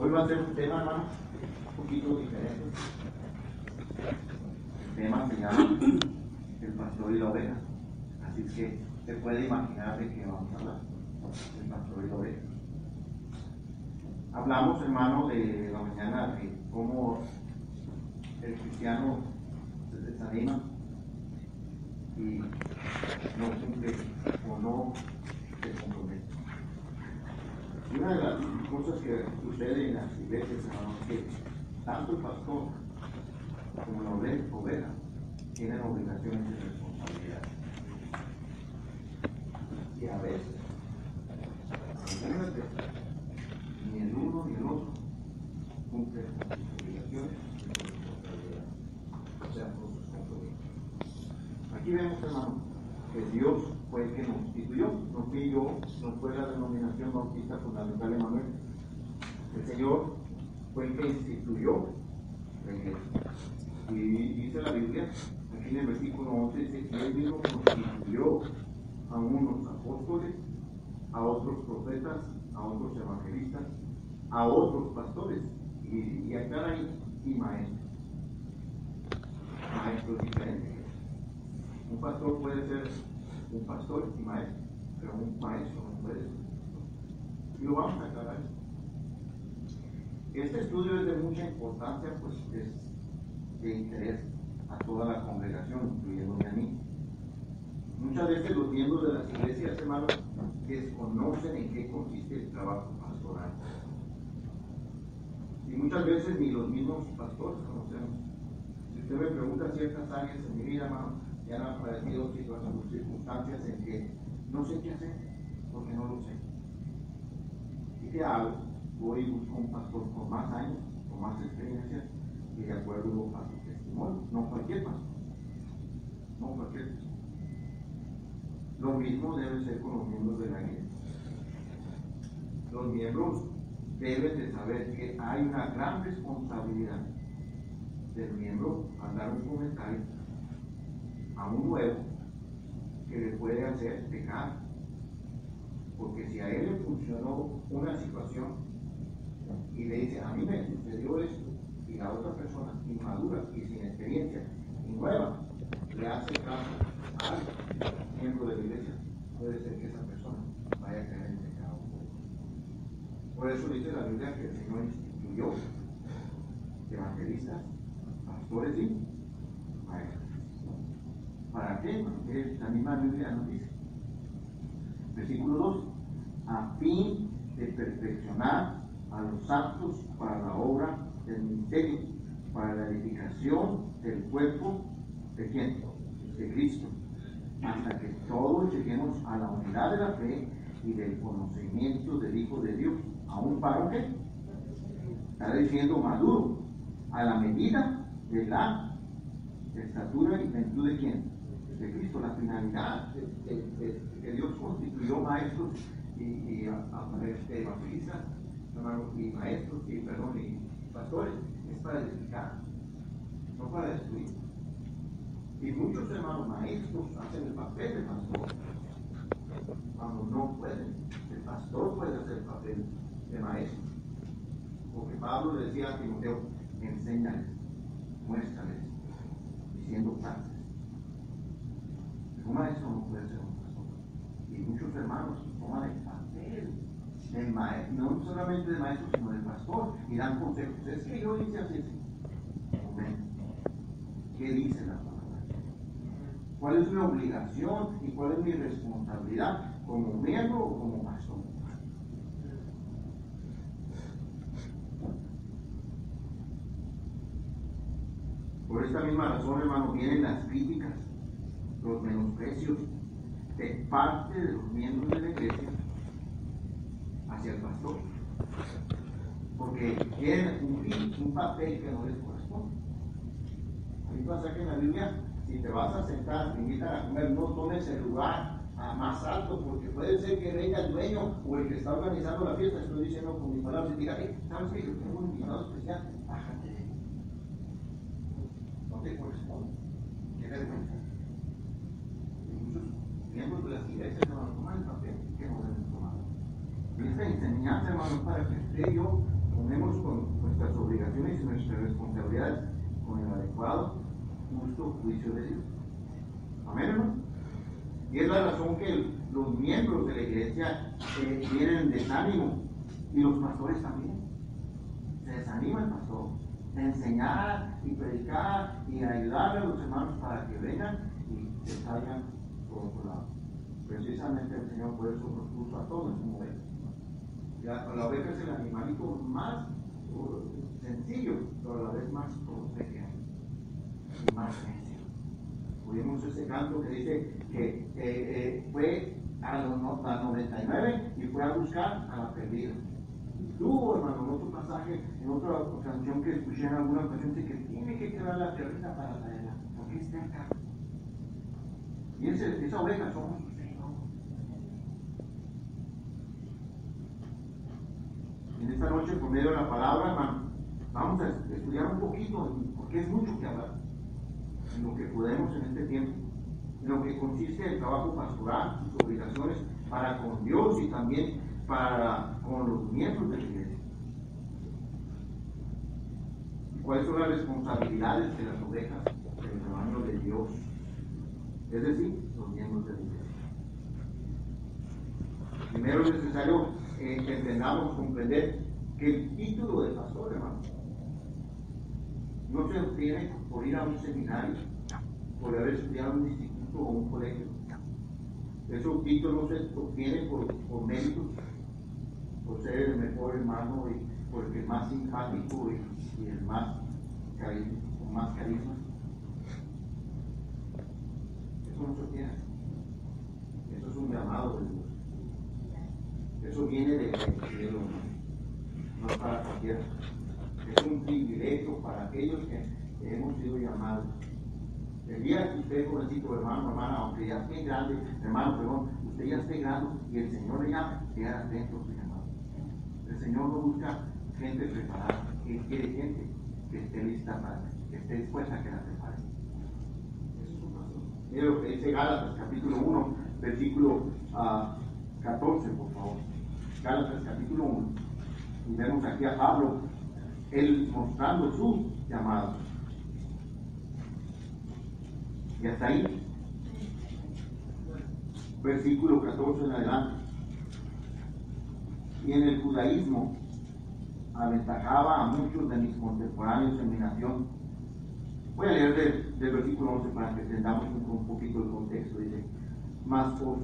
Hoy va a ser un tema, hermano, un poquito diferente. El tema se llama el pastor y la oveja. Así que se puede imaginar de qué vamos a hablar. El pastor y la oveja. Hablamos, hermano, de la mañana de cómo el cristiano se desanima y no cumple o no se compromete. Y una de las cosas que sucede en las iglesias, hermano, es que tanto el pastor como la oveja tienen obligaciones y responsabilidades. Y a veces, ni el uno ni el otro cumplen con sus obligaciones y sus responsabilidades. O sea, con sus compromisos. Aquí vemos, hermano, que Dios fue el que nos instituyó, no fue la denominación bautista fundamental de Manuel. El Señor fue el que instituyó la iglesia. Y dice la Biblia, aquí en el versículo 11, dice que Él mismo constituyó a unos apóstoles, a otros profetas, a otros evangelistas, a otros pastores, y acá hay y maestros. Maestros diferentes. Un pastor puede ser un pastor y maestro, pero un maestro no puede ser. Y lo vamos a aclarar. Este estudio es de mucha importancia, pues es de interés a toda la congregación, incluyéndome a mí. Muchas veces los miembros de las iglesias, hermanos, desconocen en qué consiste el trabajo pastoral. Y muchas veces ni los mismos pastores conocemos. Si usted me pregunta ciertas áreas en mi vida, hermano, ya han aparecido circunstancias en que no sé qué hacer, porque no lo sé. ¿Y qué hago? Voy y busco un pastor con más años, con más experiencia, y de acuerdo a su testimonio. No cualquier pastor. No cualquier pastor. Lo mismo debe ser con los miembros de la iglesia. Los miembros deben de saber que hay una gran responsabilidad del miembro al dar un comentario a un nuevo que le puede hacer pecar. Porque si a él le funcionó una situación y le dice, a mí me sucedió esto, y la otra persona inmadura y sin experiencia y nueva le hace caso al miembro de la iglesia, puede ser que esa persona vaya a caer en pecado. Por eso dice la Biblia que el Señor instituyó evangelistas, pastores y maestros. ¿Para qué? Porque la misma Biblia nos dice. Versículo 2. A fin de perfeccionar a los santos para la obra del ministerio, para la edificación del cuerpo de ¿quién? De Cristo, hasta que todos lleguemos a la unidad de la fe y del conocimiento del Hijo de Dios. ¿Aún para qué? Está diciendo maduro, a la medida de la estatura y plenitud de ¿quién? De Cristo. La finalidad que Dios constituyó maestros y evangelistas y maestros y pastores es para edificar, no para destruir. Y muchos hermanos maestros hacen el papel de pastor cuando no pueden. El pastor puede hacer el papel de maestro, porque Pablo le decía a Timoteo, enséñales, muéstrales, diciendo frases. Un maestro no puede ser un pastor. Y muchos hermanos toman el papel del maestro, no solamente del maestro, sino del pastor, y dan consejos. Es que yo hice así. ¿Qué dice la palabra? ¿Cuál es mi obligación y cuál es mi responsabilidad como miembro o como pastor? Por esta misma razón, hermano, vienen las críticas, los menosprecios de parte de los miembros de la iglesia hacia el pastor, porque quieren cumplir un papel que no les corresponde. Hay un pasaje en la Biblia: si te vas a sentar, te invitan a comer, no tomes el lugar más alto, porque puede ser que venga el dueño o el que está organizando la fiesta. Estoy diciendo con mis palabras y diga, ¿sabes qué? Yo tengo un invitado especial, bájate. No te corresponde. Qué vergüenza. Y muchos miembros de las iglesias no toman el papel que no deben tomar. Y esta enseñanza, hermano, para que usted y yo tomemos nuestras responsabilidades con el adecuado, justo juicio de Dios. Amén, hermano. Y es la razón que los miembros de la iglesia tienen en desánimo, y los pastores también. Se desanima el pastor de enseñar y predicar y ayudarle a los hermanos para que vengan y se salgan por otro lado. Precisamente el Señor por eso nos puso a todos en un modelo. La oveja es el animalito más sencillo, pero a la vez más pequeño y más necio. Oímos ese canto que dice que fue a los 99 y fue a buscar a la perdida. Tú, hermano, en otro pasaje, en otra canción que escuché en alguna ocasión, dice que tiene que quedar la perrita para traerla, porque es cerca. Y esa oveja somos ustedes, ¿no? En esta noche, por medio de la palabra, hermano, vamos a estudiar un poquito, porque es mucho que hablar, en lo que podemos en este tiempo, en lo que consiste el trabajo pastoral, sus obligaciones para con Dios y también para con los miembros de la iglesia. ¿Y cuáles son las responsabilidades de las ovejas del rebaño de Dios? Es decir, los miembros de la iglesia. Primero es necesario que entendamos, comprender que el título de pastor, hermano, no se obtiene por ir a un seminario, por haber estudiado en un instituto o un colegio. Ese título no se obtiene por méritos, por ser el mejor hermano y por el más simpático y el más carisma. Eso no se obtiene. Eso es un llamado de Dios. Eso viene de cielo, no es para cualquiera. Es un privilegio para aquellos que hemos sido llamados. El día que usted, jovencito, hermano, hermana, aunque ya esté grande, hermano, perdón, usted ya esté grande y el Señor le llama, quede atento a su llamado. El Señor no busca gente preparada, Él quiere gente que esté lista para, que esté dispuesta a que la prepare. Eso es un pastor. Mire lo que dice Gálatas, capítulo 1, versículo 14, por favor. Gálatas, capítulo 1. Y vemos aquí a Pablo, él mostrando su llamado. Y hasta ahí, versículo 14 en adelante. Y en el judaísmo aventajaba a muchos de mis contemporáneos en mi nación. Voy a leer del versículo 11 para que entendamos un poquito el contexto. Dice: mas os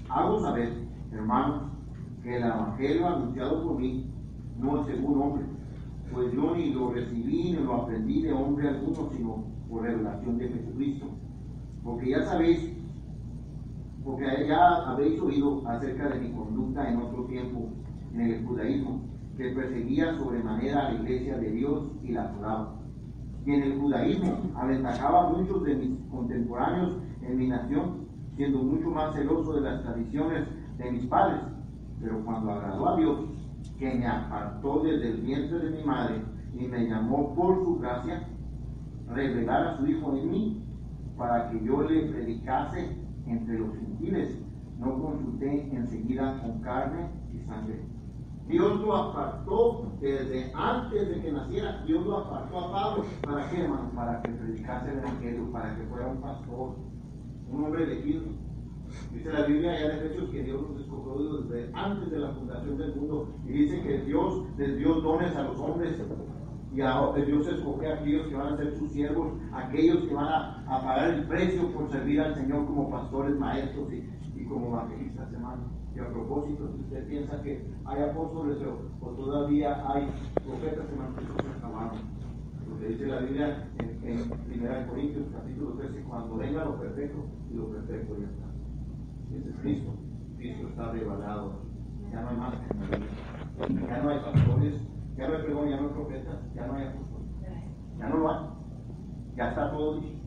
hago saber, hermanos, que el evangelio anunciado por mí no es según hombre, pues yo ni lo recibí ni lo aprendí de hombre alguno, sino por revelación de Jesucristo. Porque ya habéis oído acerca de mi conducta en otro tiempo en el judaísmo, que perseguía sobremanera a la iglesia de Dios y la asolaba. Y en el judaísmo aventajaba a muchos de mis contemporáneos en mi nación, siendo mucho más celoso de las tradiciones de mis padres. Pero cuando agradó a Dios, que me apartó desde el vientre de mi madre y me llamó por su gracia, revelar a su Hijo en mí, para que yo le predicase entre los gentiles, no consulté enseguida con carne y sangre. Dios lo apartó desde antes de que naciera. Dios lo apartó a Pablo. ¿Para qué, hermano? Para que predicase el evangelio, para que fuera un pastor, un hombre elegido. Dice la Biblia allá en Efesios que Dios nos escogió desde antes de la fundación del mundo, y dice que Dios les dio dones a los hombres, y Dios escoge a aquellos que van a ser sus siervos, aquellos que van a pagar el precio por servir al Señor como pastores, maestros y como evangelistas, hermano. Y a propósito, si usted piensa que hay apóstoles o todavía hay profetas, hermano, que se acabaron. Lo que dice la Biblia en 1 Corintios capítulo 13: cuando venga lo perfecto, y lo perfecto ya está. Ese es Cristo. Cristo está revelado. Ya no hay más. Ya no hay pastores, ya no hay perdón, ya no hay profetas, ya no hay apóstoles. Ya no lo hay. Ya está todo dicho.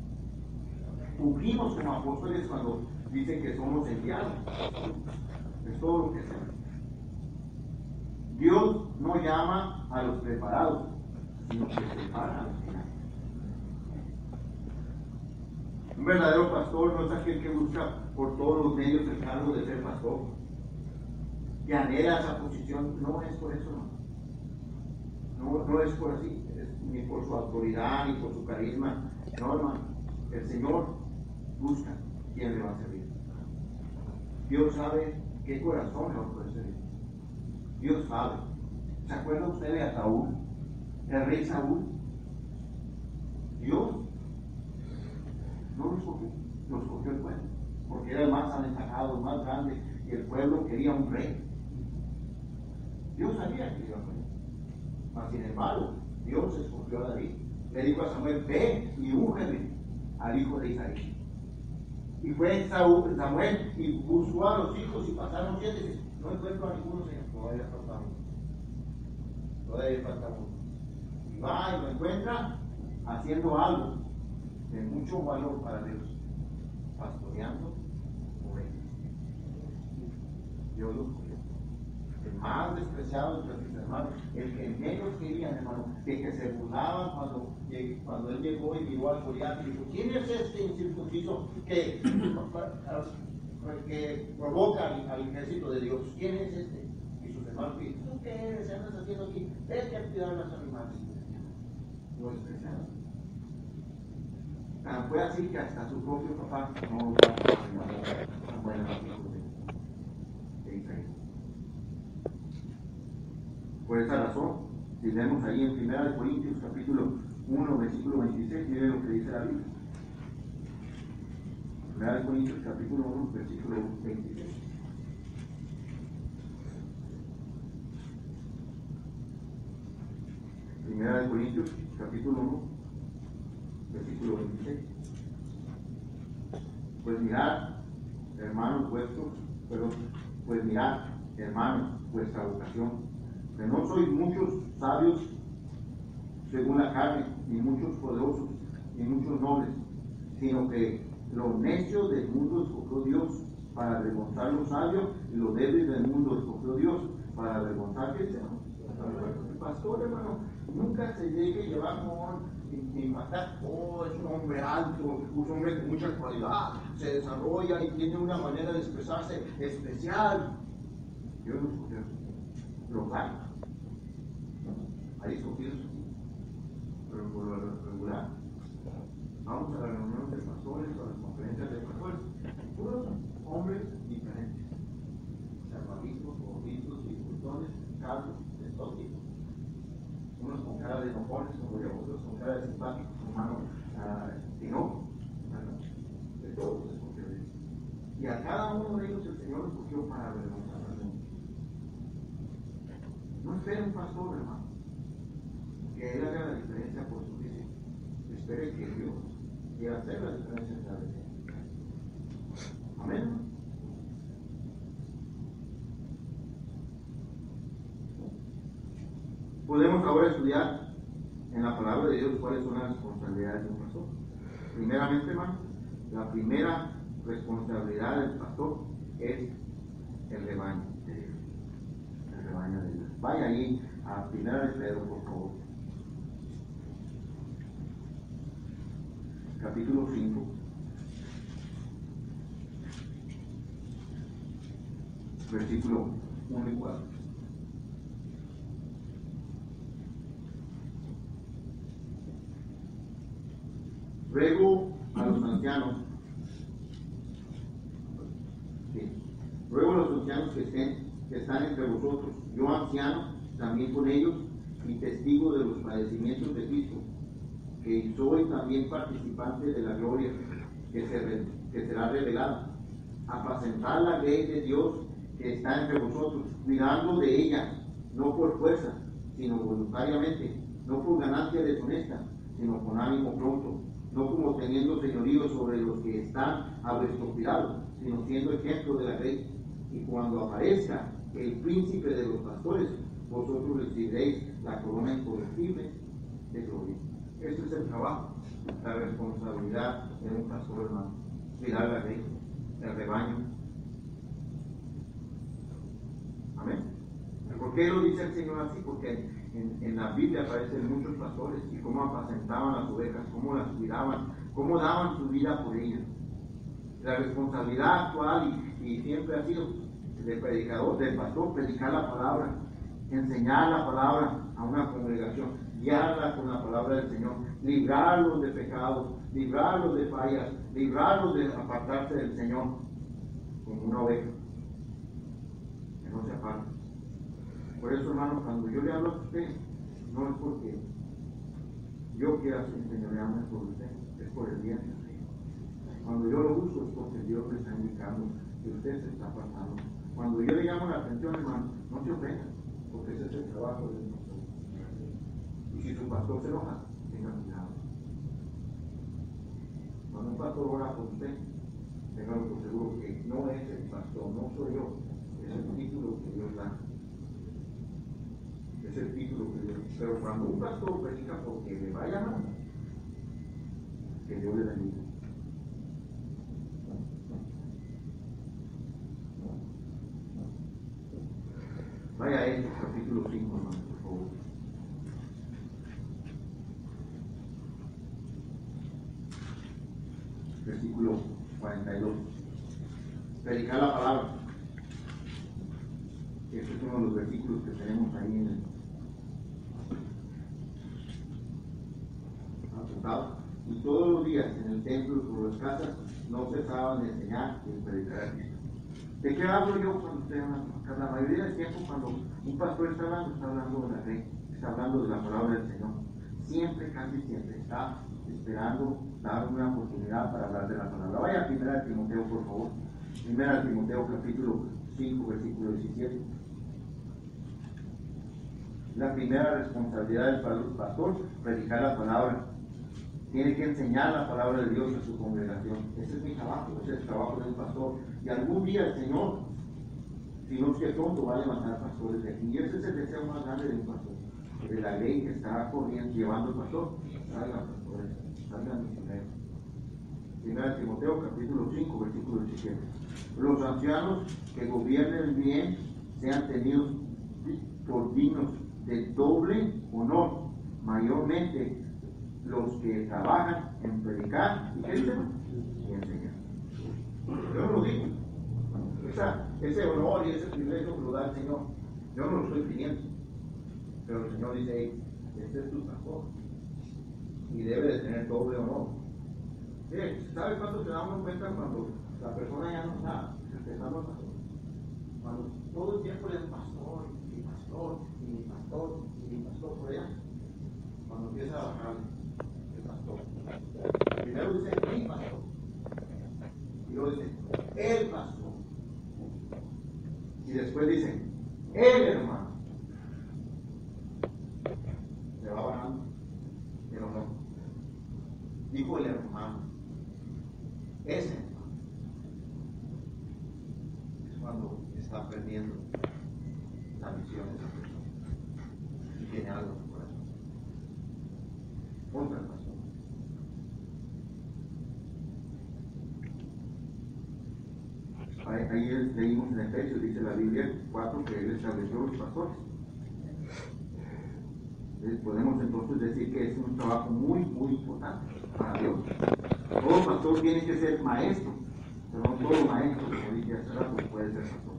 Fugimos como apóstoles cuando dicen que somos enviados. Es todo lo que hacemos. Dios no llama a los preparados, sino que prepara a los que llaman. Un verdadero pastor no es aquel que busca por todos los medios el cargo de ser pastor, que anhela esa posición. No es por eso, no no es por así, ni por su autoridad, ni por su carisma. No, hermano. El Señor busca quién le va a servir. Dios sabe qué corazón le va a poder servir. Dios sabe. ¿Se acuerda usted de Saúl? El rey Saúl. Dios no lo escogió, lo escogió el pueblo, porque era el más aventajado, el más grande, y el pueblo quería un rey. Dios sabía que iba a morir. Mas sin embargo, Dios escogió a David. Le dijo a Samuel: ve y úngeme al hijo de Isaí. Y fue Samuel y buscó a los hijos y pasaron 7 y dice: no encuentro a ninguno, Señor. Todavía falta uno. Todavía falta uno. Y va y lo encuentra haciendo algo de mucho valor para Dios, pastoreando ovejas. Dios lo escogió. El más despreciado entre sus hermanos, el que menos querían, hermano, el que se burlaban cuando él llegó y miró al Goliat y dijo: ¿quién es este incircunciso que provoca al ejército de Dios? ¿Quién es este? Y sus hermanos dicen: ¿tú qué eres? ¿Qué andas haciendo aquí? Vete a cuidar a los animales. Lo despreciaron. Fue así que hasta su propio papá no lo tan buenas de Israel. Por esa razón, si leemos ahí en 1 Corintios capítulo 1, versículo 26, miren lo que dice la Biblia. 1 Corintios capítulo 1, versículo 26. Primera de Corintios capítulo 1, versículo 26. Pues mirad, hermanos vuestros, vuestra vocación, que no sois muchos sabios según la carne, ni muchos poderosos, ni muchos nobles, sino que los necios del mundo escogió Dios para avergonzar los sabios, y los débiles del mundo escogió Dios para avergonzar que el pastor, hermano, nunca se llegue a llevar ni matar. Oh, es un hombre alto, un hombre con mucha cualidad, se desarrolla y tiene una manera de expresarse especial. Dios lo escogió. Los hay. Hay escogidos, pero por lo regular vamos a las reuniones de pastores o a las conferencias de pastores, puros hombres diferentes, salvavitos, gorditos, dificultones, calvos, de todo tipo. Unos con cara de enojones, como yo, otros con cara de simpáticos, hermano, no, de todos los escogió Dios. Y a cada uno de ellos el Señor escogió para avergonzar al mundo. No espere un pastor, hermano, que él haga la diferencia por su vida. Espere que Dios quiera hacer la diferencia en la vida. Amén. Podemos ahora estudiar en la palabra de Dios cuáles son las responsabilidades de un pastor. Primeramente, hermano, la primera responsabilidad del pastor es el rebaño de Dios. El rebaño de Dios. Vaya ahí a 1 de Pedro, por favor. Capítulo 5. Versículo 1 y 4. Ruego a los ancianos, ruego a los ancianos que están entre vosotros, yo anciano, también con ellos, y testigo de los padecimientos de Cristo, que soy también participante de la gloria que será revelada, apacentar la ley de Dios que está entre vosotros, cuidando de ella, no por fuerza, sino voluntariamente, no por ganancia deshonesta, sino con ánimo pronto, no como teniendo señorío sobre los que están a vuestro cuidado, sino siendo ejemplo de la ley. Y cuando aparezca el príncipe de los pastores, vosotros recibiréis la corona incorruptible de gloria. Este es el trabajo, la responsabilidad de un pastor, hermano. Cuidar la ley, el rebaño. Amén. ¿Por qué lo dice el Señor así? Porque en la Biblia aparecen muchos pastores y cómo apacentaban las ovejas, cómo las cuidaban, cómo daban su vida por ellas. La responsabilidad actual y siempre ha sido del predicador, del pastor, predicar la palabra, enseñar la palabra, a una congregación, guiarla con la palabra del Señor, librarlos de pecados, librarlos de fallas, librarlos de apartarse del Señor, como una oveja, que no se aparta. Por eso, hermano, cuando yo le hablo a usted, no es porque yo quiera enseñorearme por usted, es por el bien de usted. Cuando yo lo uso es porque Dios me está indicando que usted se está apartando. Cuando yo le llamo la atención, hermano, no se ofenda, porque ese es el trabajo del pastor. Y si su pastor se enoja, tenga cuidado. Cuando un pastor ora por usted, téngalo por seguro que no es el pastor, no soy yo, es el título que Dios da. Es el título que Dios da. Pero cuando un pastor predica porque le va a llamar, que Dios le bendiga. Vaya a Hechos capítulo 5, hermano, por favor. Versículo 42. Predicar la palabra. Este es uno de los versículos que tenemos ahí en el apuntado. Y todos los días en el templo y por las casas no cesaban de enseñar y de predicar a Cristo. ¿De qué hablo yo cuando estoy hablando? La mayoría del tiempo cuando un pastor está hablando de la ley, está hablando de la palabra del Señor. Siempre, casi siempre, está esperando dar una oportunidad para hablar de la palabra. Vaya a 1 Timoteo, por favor. 1 Timoteo capítulo 5, versículo 17. La primera responsabilidad del pastor, predicar la palabra. Tiene que enseñar la palabra de Dios a su congregación. Ese es mi trabajo, ese es el trabajo de un pastor. Y algún día el Señor, si no es que pronto, va a levantar pastores de aquí. Y ese es el deseo más grande de un pastor. De la ley que está corriendo, llevando el pastor. Salgan pastores, salgan misioneros. 1 Timoteo capítulo 5, versículo 17. Los ancianos que gobiernen bien sean tenidos por dignos de doble honor, mayormente los que trabajan en predicar y enseñar. Yo no lo digo. Ese honor y ese privilegio lo da el Señor. Yo no lo estoy pidiendo. Pero el Señor dice, hey, este es tu pastor. Y debe de tener doble honor. Mire, ¿sabe cuánto se da uno cuenta cuando la persona ya no está empezando el pastor? Cuando todo el tiempo es pastor, y pastor, y mi pastor, y mi pastor por allá. Cuando empieza a bajar el pastor. Primero dice mi pastor. Y luego dice el pastor. Y después dice el hermano. Se va bajando el honor. Dijo el hermano. Ese hermano. Es cuando está perdiendo la misión de esa persona. Y tiene algo en su corazón. Contra el pastor. Ahí leímos en Efesios, dice la Biblia 4, que Él estableció los pastores. Podemos entonces decir que es un trabajo muy, muy importante para Dios. Todo pastor tiene que ser maestro, pero no todo maestro, como dije hace rato, puede ser pastor.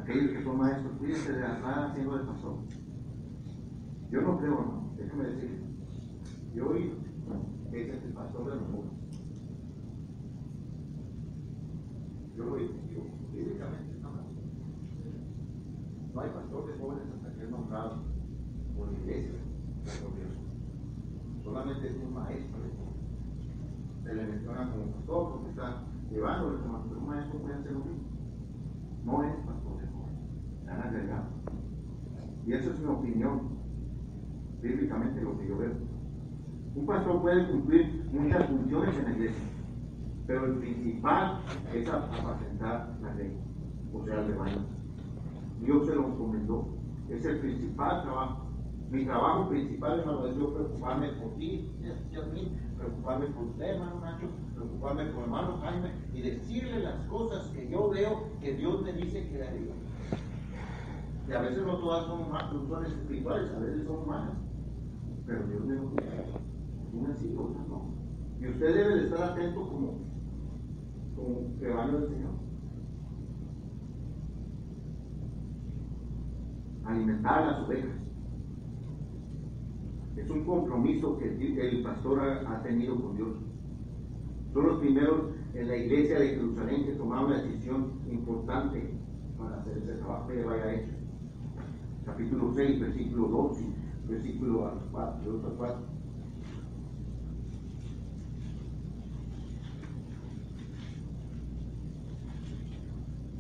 Aquellos que son maestros, cuídense de las nada haciendo de pastor. Yo no creo, hermano, déjame decir. Yo oí que ese es el pastor de los jóvenes. Yo lo digo, bíblicamente está mal. No hay pastor de jóvenes hasta que es nombrado por la iglesia, por Dios. Solamente es un maestro de jóvenes. Se le menciona como pastor porque está llevándole como pastor. Un maestro puede hacer lo mismo. No es pastor de jóvenes. Se han agregado. Y esa es mi opinión, bíblicamente lo que yo veo. Un pastor puede cumplir muchas funciones en la iglesia, pero el principal es apacentar la ley, o sea, el rebaño. Dios se lo encomendó. Es el principal trabajo. Mi trabajo principal, hermano, es yo preocuparme por ti, preocuparme por usted, hermano Nacho, preocuparme por hermano Jaime y decirle las cosas que yo veo que Dios me dice que le diga. Y a veces no todas son funciones espirituales, a veces son humanas, pero Dios me lo dice. Unas sí, otras no. Y usted debe de estar atento como rebaño del Señor. Alimentar a las ovejas. Es un compromiso que el pastor ha tenido con Dios. Son los primeros en la iglesia de Jerusalén que tomaron una decisión importante para hacer ese trabajo que vaya hecho. Capítulo 6, versículo 2 y versículo 4, 2 a 4.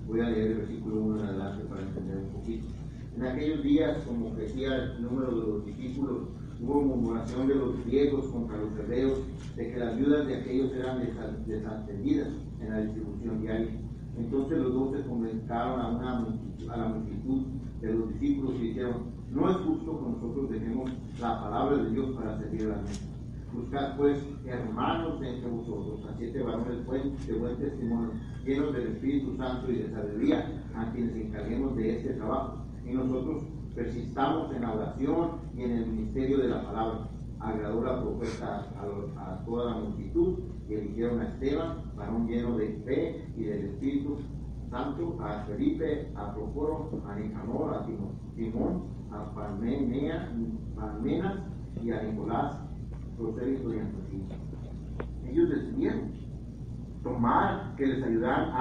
Voy a leer el versículo 1 en adelante para entender un poquito. En aquellos días, como crecía el número de los discípulos, hubo murmuración de los griegos contra los hebreos de que las viudas de aquellos eran desatendidas en la distribución diaria. Entonces los 12 convocaron a la multitud de los discípulos y dijeron: no es justo que nosotros dejemos la palabra de Dios para servir a la mesa. Buscad pues hermanos de entre vosotros a 7 varones de buen testimonio, llenos del Espíritu Santo y de sabiduría, a quienes encarguemos de este trabajo. Y nosotros persistamos en la oración y en el ministerio de la palabra. Agradó la propuesta a toda la multitud, y eligieron a Esteban, varón lleno de fe y del Espíritu Santo, a Felipe, a Procoro, a Nicanor, a Timón, a Parmenas y a Nicolás, prosélito de Antioquía. Ellos decidieron tomar, que les ayudaran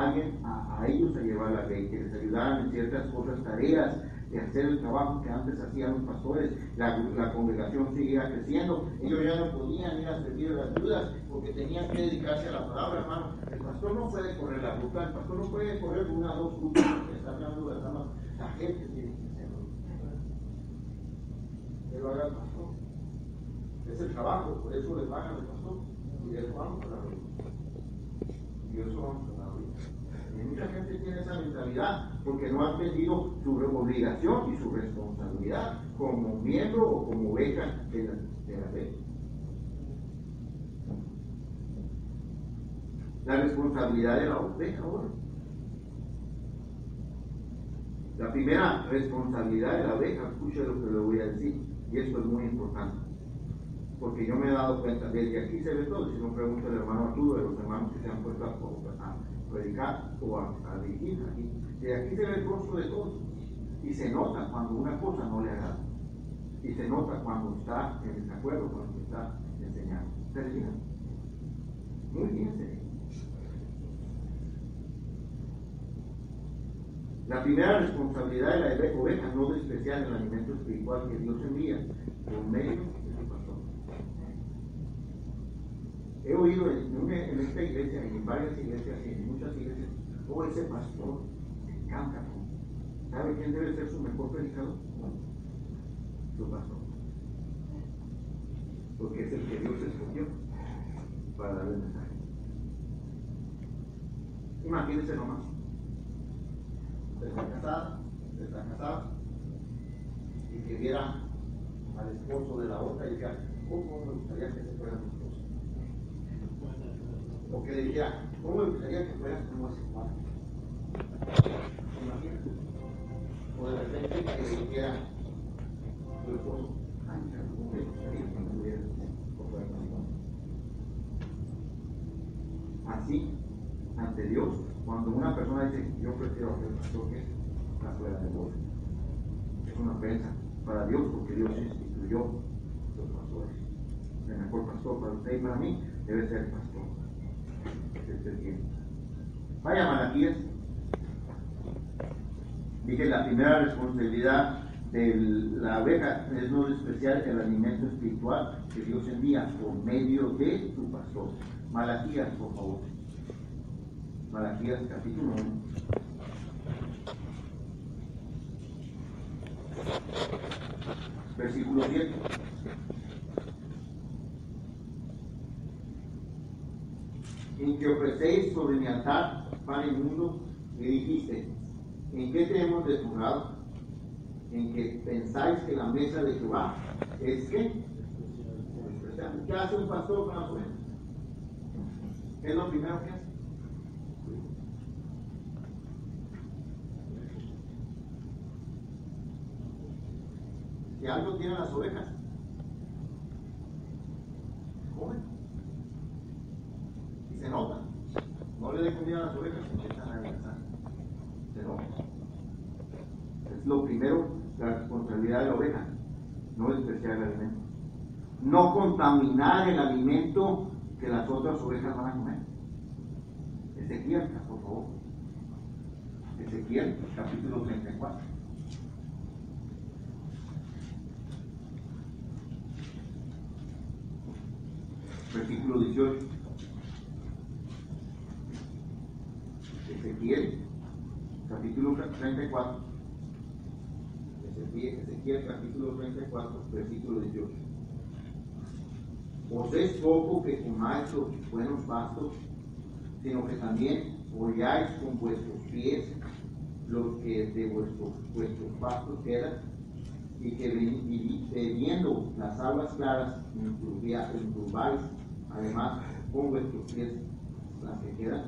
a ellos a llevar la ley, que les ayudaran en ciertas cosas, tareas, de hacer el trabajo que antes hacían los pastores. La congregación seguía creciendo. Ellos ya no podían ir a servir a las viudas porque tenían que dedicarse a la palabra, hermano. El pastor no puede correr la ruta, el pastor no puede correr una o dos rutas porque está hablando de las damas. La gente tiene que hacerlo. Que lo haga el pastor. Es el trabajo, por eso le pagan al pastor. Y de eso vamos a la ruta. Y eso vamos a la ruta. Y mucha gente tiene esa mentalidad porque no ha entendido su obligación y su responsabilidad como miembro o como oveja de la fe. La responsabilidad de la oveja ahora. La primera responsabilidad de la oveja, escuche lo que le voy a decir, y esto es muy importante, porque yo me he dado cuenta, desde aquí se ve todo. Si no, pregunta al hermano Arturo, de los hermanos que se han puesto a predicar o a dirigir aquí. De aquí se ve el rostro de todos. Y se nota cuando una cosa no le agrada. Y se nota cuando está en desacuerdo con lo que está enseñando. ¿Ustedes fijan? Muy bien, señor. La primera responsabilidad de la oveja no despreciar el alimento espiritual que Dios envía por medio de su pastor. He oído en esta iglesia, en varias iglesias y en muchas iglesias, ese pastor me encanta. ¿Sabe quién debe ser su mejor predicador? Su pastor. Porque es el que Dios escogió para dar el mensaje. Imagínense nomás. Está casada, y que viera al esposo de la otra y dijera: ¿cómo me gustaría que se fuera mi esposo? O que le dijera: ¿cómo me gustaría que fueras como ese padre? Imagínate. O de repente que le dijera a su esposo: ay, ¿cómo me gustaría que me tuvieras como fuera conmigo? Así, ante Dios, cuando una persona dice: yo prefiero a Dios, pastor, que está fuera de Dios, es una ofensa para Dios, porque Dios instituyó los pastores. El mejor pastor para usted y para mí debe ser el pastor de este tiempo. Vaya Malaquías. Dije, la primera responsabilidad de la oveja es no despreciar el alimento espiritual que Dios envía por medio de su pastor. Malaquías, por favor. Malaquías capítulo 1. Versículo 7. En que ofrecéis sobre mi altar pan inmundo, y dijiste: ¿en qué te hemos deshonrado? En que pensáis que la mesa de Jehová es ¿qué? ¿Qué hace un pastor con las ovejas? ¿Qué es lo primero que hace? Si algo tienen las ovejas, comen. Y se nota. No le den comida a las ovejas porque están adelgazadas. Se nota. Es lo primero, la responsabilidad de la oveja, no despreciar el alimento. no contaminar el alimento que las otras ovejas van a comer. Ezequiel, por favor. Ezequiel, capítulo 34. Versículo 18. Ezequiel, capítulo 34. Ezequiel, capítulo 34, versículo 18. Os es poco que comáis los buenos pastos, sino que también holláis con vuestros pies los que de vuestros pastos quedan, y que bebiendo las aguas claras inturbáis además con vuestros pies las que quedan.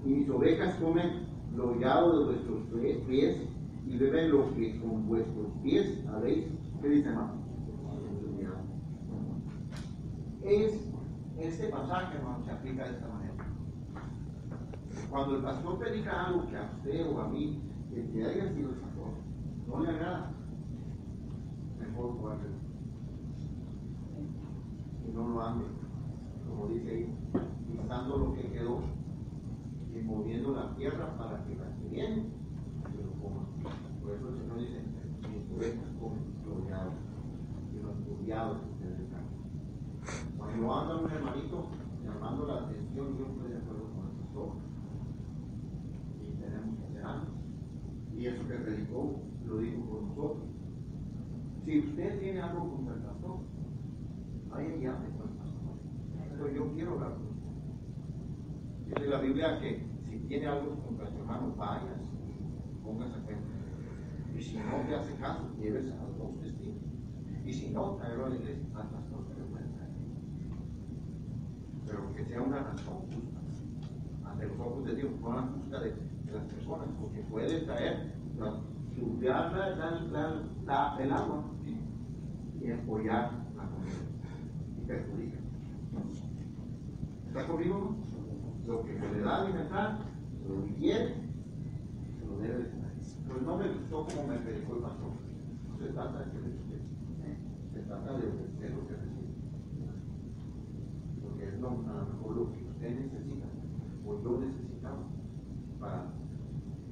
Y mis ovejas comen lo hollado de vuestros pies y beben lo que con vuestros pies habéis. ¿Qué dice, hermano? Este pasaje, hermano, se aplica de esta manera. Cuando el pastor predica algo que a usted o a mí, que haya sido el pastor, no le agrada, mejor guárdelo. Y no lo ande, como dice ahí, pisando lo que quedó y moviendo la tierra para que las que vienen se lo coman. Por eso el Señor dice: mis ovejas comen lo hollado y los turbiados que ustedes están. Cuando anda un hermanito llamando la atención, yo estoy de acuerdo con el pastor. Y tenemos que hacer algo. Y eso que predicó lo dijo por nosotros. Si usted tiene algo contra el pastor, vaya y hable con el pastor. Pero yo quiero hablar con usted. Dice la Biblia que si tiene algo contra su hermano, vayas y póngase a cuenta. Y si no te hace caso, lleves a los dos testigos. Y si no, traerlo a la iglesia al pastor que le puede traer. Pero que sea una razón justa ante los ojos de Dios, no la justa de las personas, porque puede traer, surfear el agua, ¿sí? Y apoyar la comida y perjudica. ¿Está conmigo? Lo que se le da a alimentar, lo que quiere, se lo debe de tener. Pues no me gustó como me predicó el pastor. No se trata de que le guste, se trata de ofrecer lo que recibe. Porque es a lo mejor lo que usted necesita, o yo necesitamos, para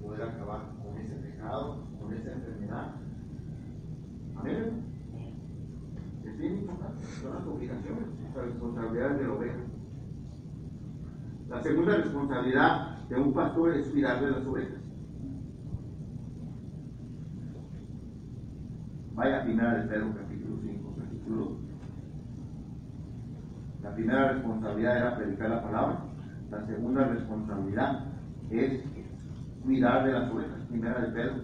poder acabar con ese pecado, con esa enfermedad. Amén. Es bien importante, son las obligaciones, las responsabilidades de la oveja. La segunda responsabilidad de un pastor es cuidar de las ovejas. Vaya a Primera de Pedro, capítulo 5, versículo 2. La primera responsabilidad era predicar la palabra. La segunda responsabilidad es cuidar de las ovejas. Primera de Pedro,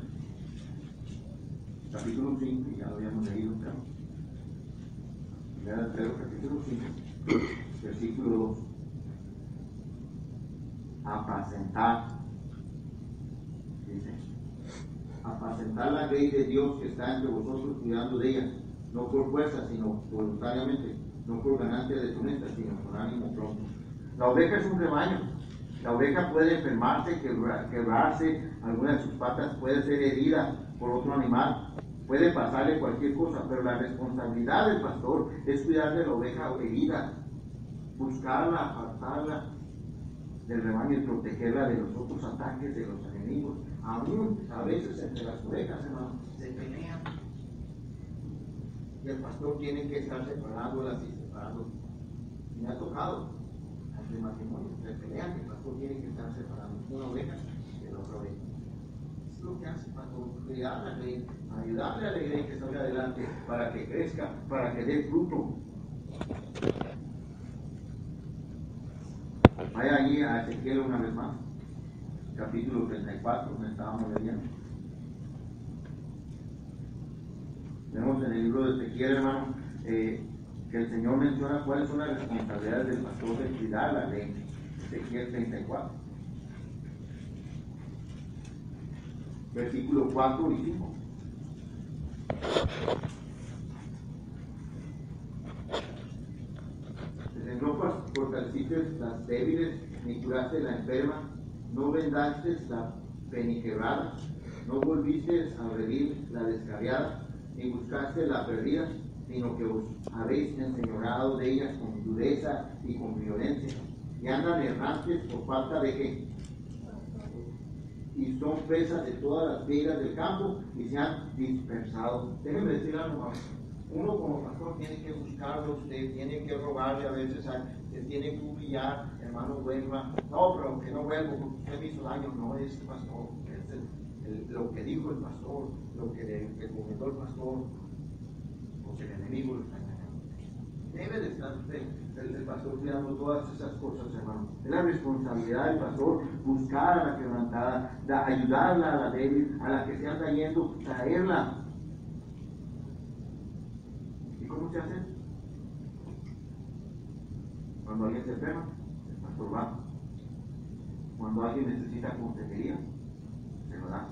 capítulo 5, y ya lo habíamos leído, pero Primera de Pedro, capítulo 5, versículo 2. Apacentar, dice, apacentar la ley de Dios que está entre vosotros, cuidando de ella, no por fuerza, sino voluntariamente, no por ganancia deshonesta, sino con ánimo pronto. La oveja es un rebaño. La oveja puede enfermarse, quebrarse, alguna de sus patas puede ser herida por otro animal, puede pasarle cualquier cosa, pero la responsabilidad del pastor es cuidar de la oveja herida, buscarla, apartarla del rebaño y protegerla de los otros ataques de los enemigos. Aún a veces entre las ovejas, hermano, se pelean. Y el pastor tiene que estar separándolas y separándolas. Y me ha tocado ante matrimonio, se pelean, el pastor tiene que estar separando una oveja de la otra oveja. Es lo que hace el pastor, cuidar la ley, ayudarle a la ley que salga adelante para que crezca, para que dé fruto. Vaya allí a Ezequiel una vez más, capítulo 34, donde estábamos leyendo. Vemos en el libro de Ezequiel, hermano, que el Señor menciona cuáles son las responsabilidades del pastor de cuidar la ley. Ezequiel 34, versículo 4 y 5. No fortaleciste las débiles, ni curaste la enferma, no vendaste la peniquebrada, no volviste a revivir la descarriada, ni buscaste la perdida, sino que os habéis enseñoreado de ellas con dureza y con violencia, y andan errantes por falta de qué, y son presas de todas las fieras del campo y se han dispersado. Déjenme decir algo más. Uno como pastor tiene que buscarlo, usted tiene que rogarle a veces, se tiene que humillar, hermano, vuelva. No, pero que no vuelvo porque usted me hizo daño. No es el pastor, es lo que dijo el pastor, lo que le comentó el pastor, porque el enemigo lo está engañando. Debe de estar usted, el pastor, cuidando todas esas cosas, hermano. Es la responsabilidad del pastor buscar a la quebrantada, ayudarla a la débil, a la que se anda yendo, traerla. ¿Y cómo se hace? Cuando alguien se enferma, el pastor va. Cuando alguien necesita consejería, se lo da,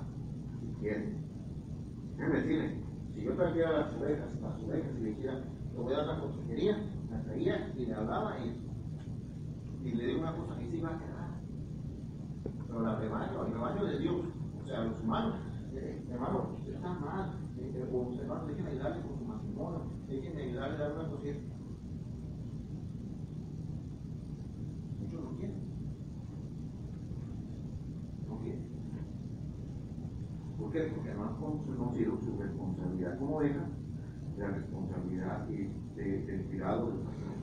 si quiere. Déjeme decirle, si yo trajera las ovejas y le dijera, le voy a dar la consejería, la traía y le hablaba y le digo una cosa, y sí va a quedar. Pero el rebaño de Dios, o sea, los humanos, hermano, usted está mal, o hermano, déjenme ayudarle con su matrimonio, déjenme ayudarle a dar una cosilla. Muchos no quieren. No quieren. ¿Por qué? Porque no han conocido su responsabilidad como oveja, la responsabilidad del cuidado del pastor.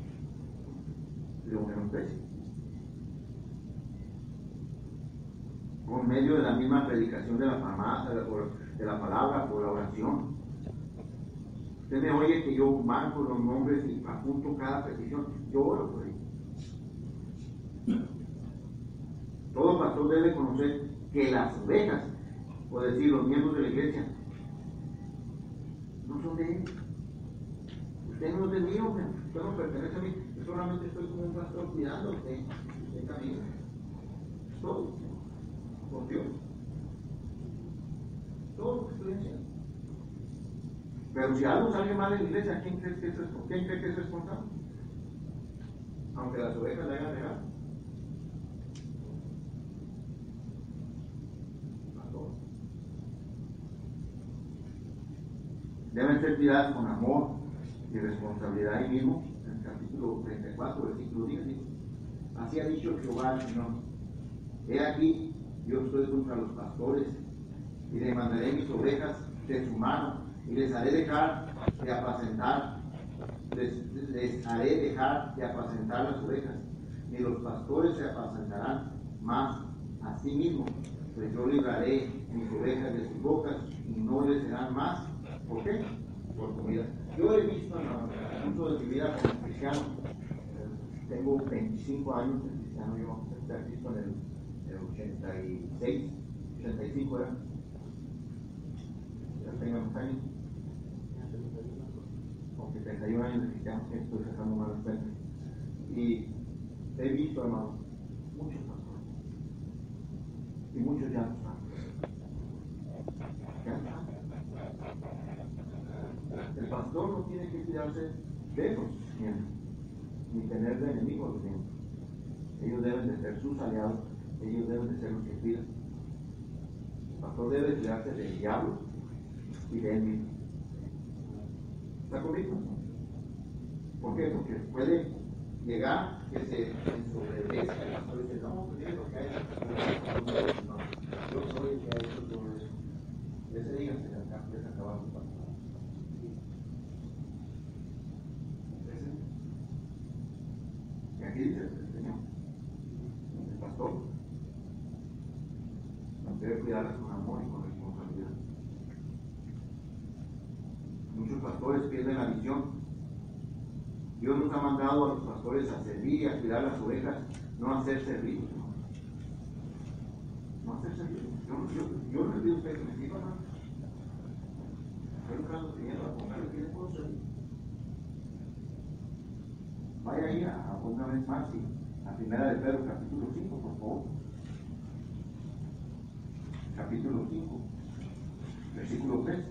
Lo menosprecio. Por medio de la misma predicación de la palabra, por la oración. Usted me oye que yo marco los nombres y apunto cada petición. Yo oro por ellos. Todo pastor debe conocer que las ovejas, o decir, los miembros de la iglesia, no son de él. Usted no es de mí, hombre. Usted no pertenece a mí. Yo solamente estoy como un pastor cuidando de camino. Todo. Por Dios. Todo lo que estoy haciendo. Pero si algo sale mal en la iglesia, ¿quién cree que es responsable? Aunque las ovejas le hayan negado. Deben ser cuidadas con amor y responsabilidad ahí mismo, en el capítulo 34, versículo 10, dice, así ha dicho Jehová el Señor, he aquí, yo estoy contra los pastores, y les mandaré mis ovejas de su mano, y les haré dejar de apacentar, les haré dejar de apacentar las ovejas, ni los pastores se apacentarán más a sí mismos, pues yo libraré mis ovejas de sus bocas, y no les serán más. ¿Por qué? Por comida. Yo he visto en el curso de mi vida como cristiano, tengo 25 años de cristiano, yo he visto en el 86, 85 era. Ya tengo unos años. Con 71 años de cristiano, estoy sacando malas cuentas. Y he visto, hermano, muchos pastores. Y muchos ya no están. Ya no están. El pastor no tiene que cuidarse de los miembros, ni tener de enemigos los miembros. Ellos deben de ser sus aliados, ellos deben de ser los que cuidan. El pastor debe cuidarse del diablo y de él mismo. ¿Está conmigo? ¿Por qué? Porque puede llegar que se ensoberbezca el pastor y dice, no, pues mire lo que hay. No, yo soy el que ha hecho todo eso. Ese día se acaba su pastor. Y aquí dice el Señor, el pastor, debe cuidarlas con amor y con responsabilidad. Muchos pastores pierden la visión. Dios nos ha mandado a los pastores a servir y a cuidar las ovejas, no a ser servidos. No a ser servidos. Yo no le pido a usted que me sirva, ¿no? Estoy buscando dinero a comprar lo que le puedo servir. Vaya ahí una vez más a primera de Pedro, capítulo 5, por favor. Capítulo 5, versículo 3.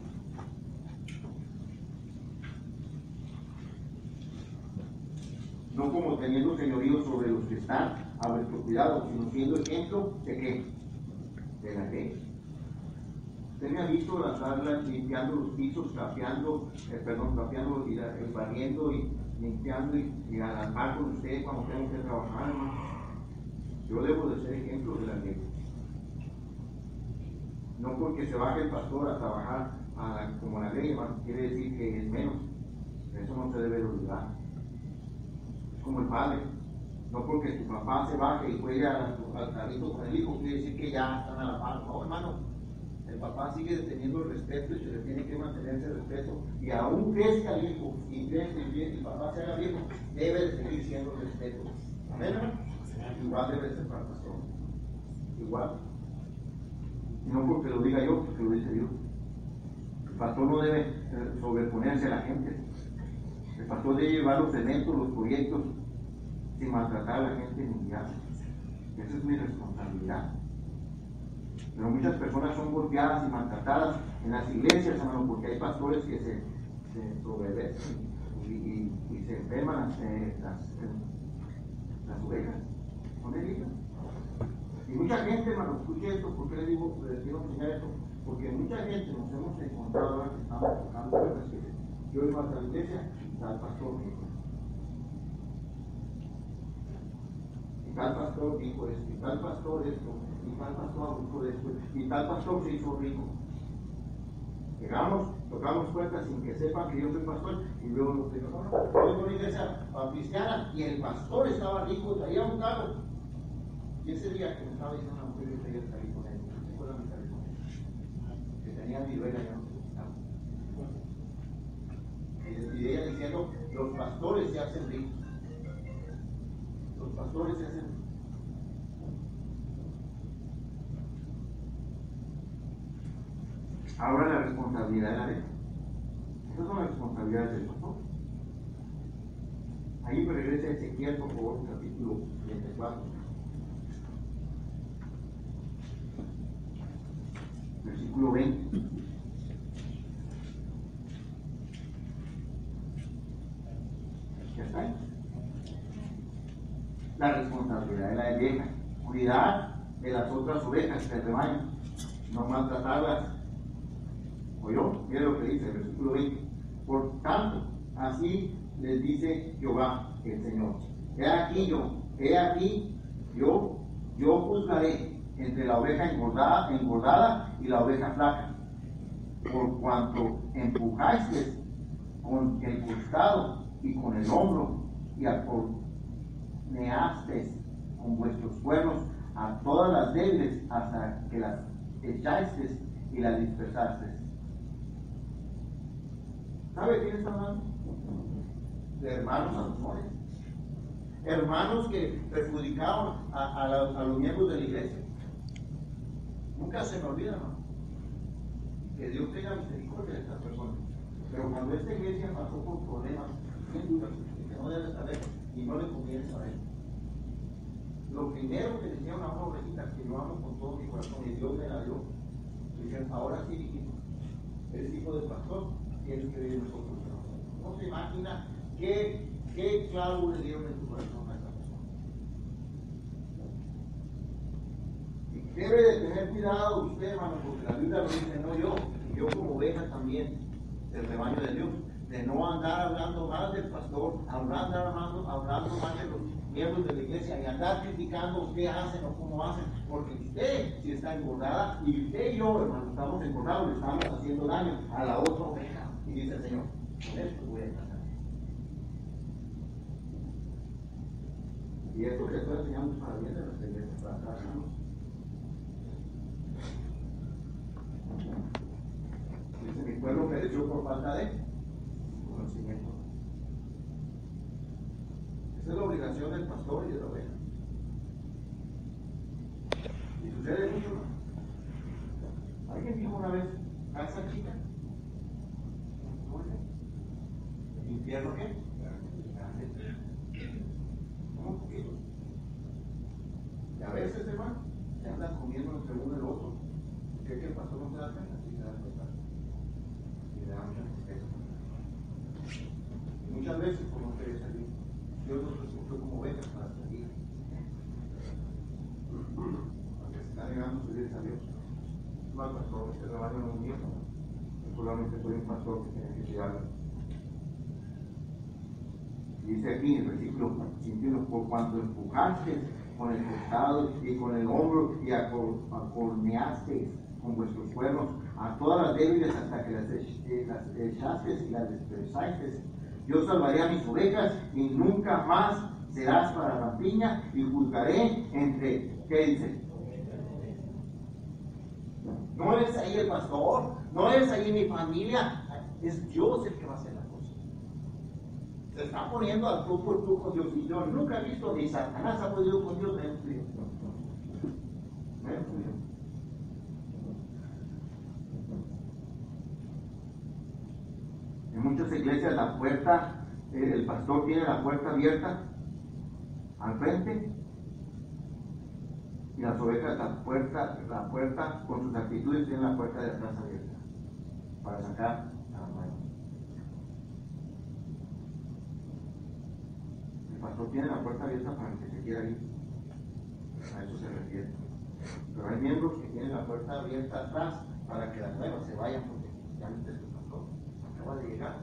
No como teniendo señorío sobre los que están a vuestro cuidado, sino siendo ejemplo de qué? De la ley. Usted me ha visto las limpiando los pisos, trapeando y barriendo y limpiando y a la par con usted cuando tengo que trabajar, hermano. Yo debo de ser ejemplo de la ley. No porque se baje el pastor a trabajar como la ley, hermano, quiere decir que es menos. Eso no se debe de olvidar. Es como el padre. No porque tu papá se baje y juegue al carrito con el hijo, quiere decir que ya están a la par. No, hermano. El papá sigue teniendo el respeto y se le tiene que mantener ese respeto. Y aún crezca el hijo y crezca el papá se haga viejo, debe de seguir siendo el respeto. Amén, hermano. Igual debe ser para el pastor. Igual. Y no porque lo diga yo, porque lo dice Dios. El pastor no debe sobreponerse a la gente. El pastor debe llevar los eventos, los proyectos, sin maltratar a la gente ni guiarla. Esa es mi responsabilidad. Pero muchas personas son golpeadas y maltratadas en las iglesias, hermano, porque hay pastores que se sobrevesen y se enferman las ovejas. ¿Son heridas? Y mucha gente, hermano, escuche esto, ¿por qué les quiero enseñar esto? Porque mucha gente nos hemos encontrado ahora que estamos tocando cosas que yo iba a la iglesia y tal pastor dijo. Y tal pastor dijo esto, y tal pastor esto, y tal pastor abusó de esto, y tal pastor se hizo rico. Llegamos, tocamos puertas sin que sepan que yo soy pastor, y luego nos digo, no, yo vengo a una iglesia cristiana, y el pastor estaba rico, traía un carro. Y ese día que me estaba diciendo una mujer, yo quería salir con él, no se acuerdan de salir con él, que tenía viruela, ya no se gustaba. Y ella diciendo, los pastores se hacen ricos. Los pastores se hacen ricos. Ahora la responsabilidad de la ley. Esas son las responsabilidades del pastor. Ahí me regresa Ezequiel, por favor, capítulo 34. Versículo 20. ¿Ya está ahí? La responsabilidad de la oveja. Cuidar de las otras ovejas del rebaño. No maltratarlas. ¿Oyó? Mira lo que dice el versículo 20. Por tanto, así les dice Jehová, el Señor. He aquí yo juzgaré entre la oveja engordada y la oveja flaca, por cuanto empujasteis con el costado y con el hombro y acorneasteis con vuestros cuernos a todas las débiles hasta que las echasteis y las dispersasteis. ¿Sabe quién está hablando? De hermanos abusadores. Hermanos que perjudicaron a los miembros de la iglesia. Nunca se me olvida, ¿no? Que Dios tenga misericordia de estas personas. Pero cuando esta iglesia pasó por problemas, sin duda, que no debe saber y no le conviene saber. Lo primero que decía una pobrecita que yo amo con todo mi corazón y Dios me la dio, dijeron, ahora sí, hijito, eres hijo del pastor, tienes que vivir nosotros. No se imagina qué clavo le dieron en tu corazón a esta persona. Debe de tener cuidado usted, hermano, porque la Biblia lo dice, no yo, y yo como oveja también del rebaño de Dios, de no andar hablando mal del pastor, andar hablando mal de los miembros de la iglesia y andar criticando qué hacen o cómo hacen, porque usted si está engordada y usted y yo, hermano, estamos engordados, le estamos haciendo daño a la otra oveja. Y dice el Señor, con esto voy a casar. Y esto que estoy enseñando es para bien de nuestra iglesia, para trabajarnos. Dice, mi pueblo pereció por falta de conocimiento. Esa es la obligación del pastor y de la oveja. Y sucede mucho, ¿no? ¿Alguien dijo una vez, casa chica? ¿El infierno qué? ¿Cómo poquito? Y a veces, hermano, se andan comiendo entre uno y el otro. ¿Qué el pastor no se da cuenta? Sí se da cuenta. Y le da mucha tristeza. Y muchas veces, como quiere salir, Dios nos escogió como ovejas para salir. Porque se está negando a subir a Dios. No al pastor, rebaño no es mío. Yo solamente soy un pastor que tiene que cuidarlo. Dice aquí en el versículo 21, por cuanto empujaste con el costado y con el hombro y acorneasteis con vuestros cuernos a todas las débiles hasta que las echasteis y las desprezasteis. Yo salvaré a mis ovejas y nunca más serás para rapiña y juzgaré entre, ¿qué dice? No es ahí el pastor, no es ahí mi familia, es Dios el que va a hacer la cosa. Se está poniendo al tú por tú con Dios, y yo nunca he visto ni Satanás ha podido con Dios, menos Dios. En muchas iglesias la puerta, el pastor tiene la puerta abierta al frente y las ovejas la puerta con sus actitudes tienen la puerta de atrás abierta para sacar a las nuevas. El pastor tiene la puerta abierta para el que se quiera ir, a eso se refiere. Pero hay miembros que tienen la puerta abierta atrás para que las nuevas se vayan porque ya no es el pastor. Acaba de llegar.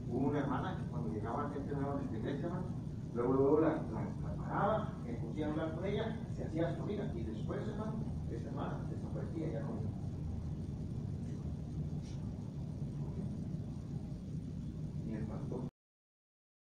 Hubo una hermana que cuando llegaban gente nueva a esta iglesia, luego la paraba, me pusieron a hablar con ella, se hacía su amiga y después, hermano, esa hermana desaparecía, ya no.